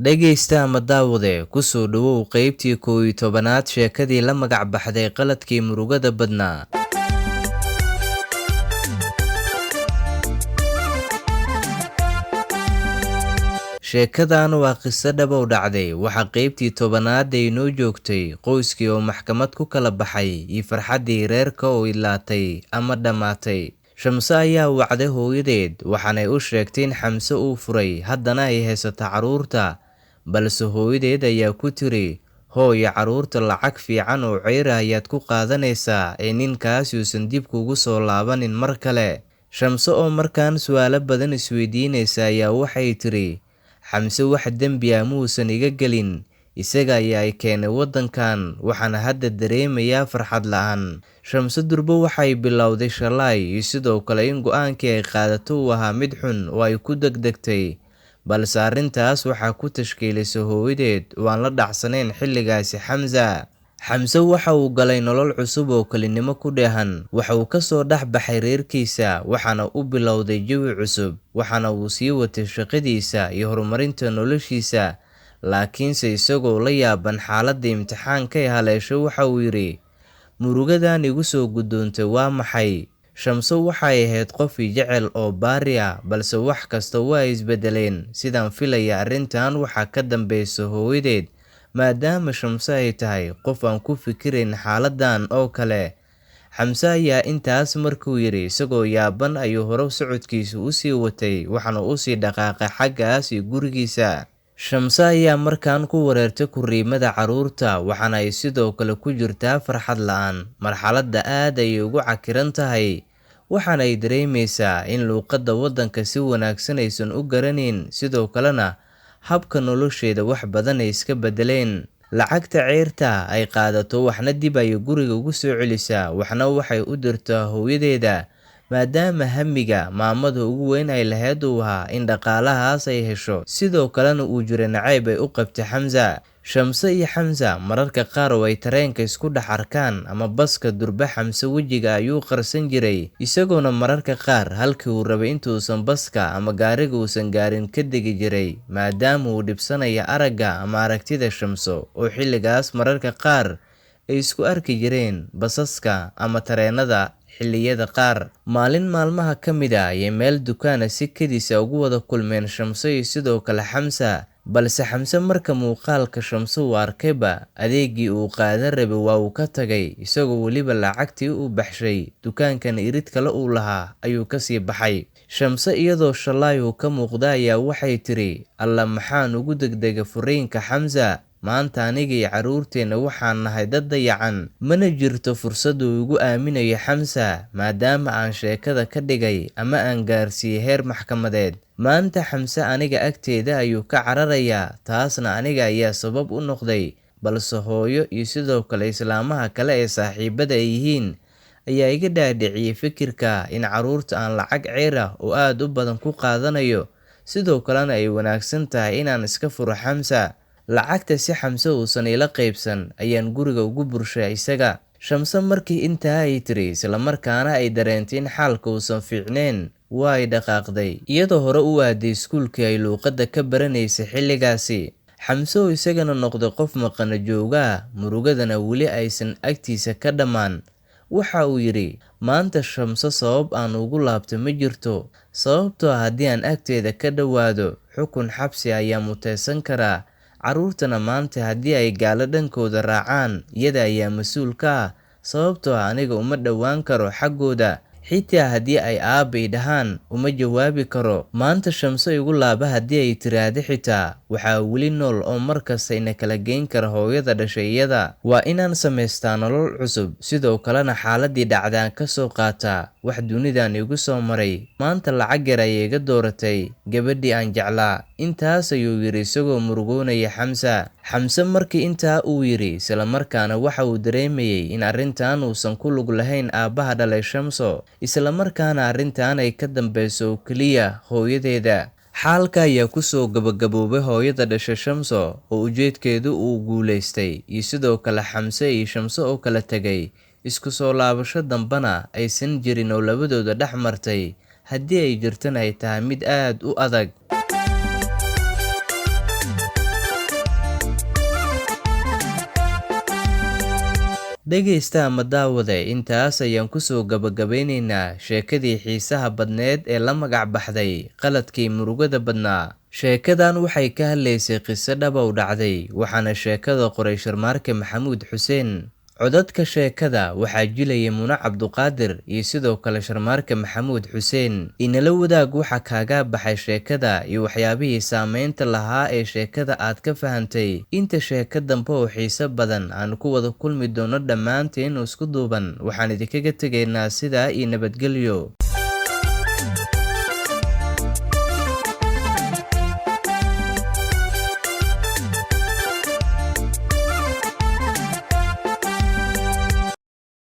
dhegaysta ama daawade ku soo dhawow qaybtii 11aad sheekadii la magac baxday qaladkii murugada badnaa. sheekadan waa qiso dhabow dhacday waxa qaybtii 10aad ay noo joogtay qoyskii oo maxkamad ku kala baxay iyo farxaddii reerka oo ilaatay ama dhammaatay. Shamse ayaa wacday hooyadeed waxaanay u sheegtay in Xamse uu furay haddana ay haysato carruurta, balse hooyadeed ayaa ku tiri hooyo carruurta lacag fiican oo ceyr ayaad ku qaadanaysaa ee ninkaas uusan dib kugu soo laabanin mar kale. Shamse oo markaan su'aalo badan isweydiinaysa ayaa waxay tiri Xamse wax dembi ah muusan iga gelin, isaga ayaa ay keenay waddankan, waxaana hadda dareemayaa farxad la'aan. Shamse durbo waxay bilowday shalay iyo sidoo kale in go'aankii ay qaadato uu ahaa mid xun oo ay ku degdegtay, balse arrintaas waxaa ku tashkiilisay hooyadeed oo aan la dhacsanayn xilligaasi Xamse. Xamse waxa uu galay nolol cusub oo kelinimo ku dheehan, waxa uu ka soo dhex baxay reerkiisa waxaana u bilowday jawi cusub, waxaana uu sii watay shaqadiisa iyo horumarinta noloshiisa. Laakiinse isagoo la yaaban xaaladda imtixaanka ee haleeshay waxa uu yidhi murugadan igu soo guddoontay waa maxay? Shamse waxay ahayd qof jecel oo baari ah, balse wax kasta waa isbedeleen. Sidaan filaya arrintan waxaa ka dambaysa hooyadeed, maadaama Shamse ay tahay qof aan ku fikirayn xaaladdan oo kale. Xamse ayaa intaas markuu yidhi isagoo yaaban ayuu hore socodkiisa u sii watay, waxaana u sii dhaqaaqay xaggaas iyo gurigiisa. Shamse ayaa markaan ku wareertay kuriimada carruurta, waxaana ay sidoo kale ku jirtaa farxad la'aan. Marxaladda aad ayay ugu cakiran tahay, waxaana ay dareemaysaa in luuqadda waddanka si wanaagsan aysan u garanayn, sidoo kalena habka nolosheeda wax badan ay iska bedeleen. Lacagta ceyrta ay qaadato waxna dib ayay guriga ugu soo celisaa, waxna waxay u dirtaa hooyadeeda, maadaama hamiga maamada ugu weyn ay lahayd uu ahaa in dhaqaalahaas ay hesho, sidoo kalena uu jiro nacayb ay u qabtay Xamse. Shamse iyo Xamse mararka qaar oo ay tareenka isku dhex arkaan ama baska durba Xamse wejiga ayuu qarsan jiray, isagoona mararka qaar halkii uu rabay intuusan baska ama gaariga uusan gaarin ka degi jiray, maadaama uu dhibsanaya aragga ama aragtida Shamse oo xilligaas mararka qaar ay isku arki jireen basaska ama tareenada. Xilliyada qaar maalin maalmaha ka mid ah ayay meel dukaana si kedis ah ugu wada kulmeen Shamse iyo sidoo kale Xamse, balse Xamse marka muuqaalka Shamse uu arkayba adeegii uu qaadan rabay waa uu ka tagay, isagoo weliba lacagtii u baxshay dukaankana irid kale uu lahaa ayuu ka sii baxay. Shamse iyadoo shalay uu ka muuqda ayaa waxay tiri alla maxaan ugu degdegay furiinka Xamse, maanta aniga iyo carruurteena waxaan nahay dad dayacan, mana jirto fursad uu igu aaminayo Xamse maadaama aan sheekada ka dhigay ama aan gaarsiiyey heer maxkamadeed. Maanta Xamse aniga agteeda ayuu ka cararayaa, taasna aniga ayaa sabab u noqday, balse hooyo iyo sidoo kale islaamaha kale ee saaxiibada ay yihiin ayaa iga dhaadhiciyey fikirka in carruurta aan lacag ceyr ah oo aad u badan ku qaadanayo, sidoo kalena ay wanaagsan tahay inaan iska furo Xamse. Lacagta si Xamse uusan ila qaybsan ayaan guriga ugu burshay isaga. Shamse markii intaa ay tiri isla markaana ay dareentay in xaalka uusan fiicnayn, waa ay dhaqaaqday iyadoo hore u aaday iskuulkii ay luuqadda ka baranaysay xilligaasi. Xamse oo isagana noqday qof maqana jooga, murugadana weli aysan agtiisa ka dhammaan, waxa uu yidhi maanta Shamse sabab aan ugu laabto ma jirto, sababtoo haddii aan agteeda ka dhowaado xukun xabsi ayaa muteysan karaa. Carruurtana maanta haddii ay gaalo dhankooda raacaan iyada ayaa mas-uul ka ah, sababtoo aniga uma dhowaan karo xaggooda, xitaa haddii ay aabay dhahaan uma jawaabi karo. Maanta Shamse igu laaba haddii ay tiraahdo xitaa waxaa weli nool oo markasta ina kala geyn kara hooyada dhashay iyada. Waa inaan samaystaa nolol cusub, sidoo kalena xaaladii dhacdaan ka soo qaataa wax dunidan igu soo maray. Maanta lacag yar ayay iga dooratay gabadhii aan jeclaa. Intaas ayuu yidhi isagoo murugoonaya Xamse. Xamse markii intaa uu yidhi isla markaana waxa uu dareemayay in arrintan uusan ku lug lahayn aabbaha dhalay Shamse, isla markaana arrintan ay ka dambayso oo keliya hooyadeeda. Xaalka ayaa ku soo gabagaboobay hooyada dhashay Shamse oo ujeedkeedu uu guulaystay, iyo sidoo kale Xamse iyo Shamse oo kala tegay, isku soo laabasho dambana aysan jirin oo labadooda dhex martay, haddii ay jirtana ay tahay mid aad u adag. dhegaysta ama daawade intaas ayaan kusoo gabagabeynaynaa sheekadii xiisaha badneed ee la magac baxday qaladkii murugada badnaa. sheekadan waxay ka hadlaysay qiso dhaba u dhacday, waxaana sheekada qoray Sharmaarke Maxamuud Xuseen. codadka sheekada waxaa jilayay Muna Cabduqaadir iyo sidoo kale Sharmaarke Maxamuud Xuseen. inala wadaag waxa kaaga baxay sheekada iyo waxyaabihii saameynta lahaa ee sheekada aad ka fahantay. inta sheeko dambe oo xiiso badan aan ku wada kulmi doono dhammaanteen isku duuban, waxaan idinkaga tegaynaa sidaa iyo nabadgelyo.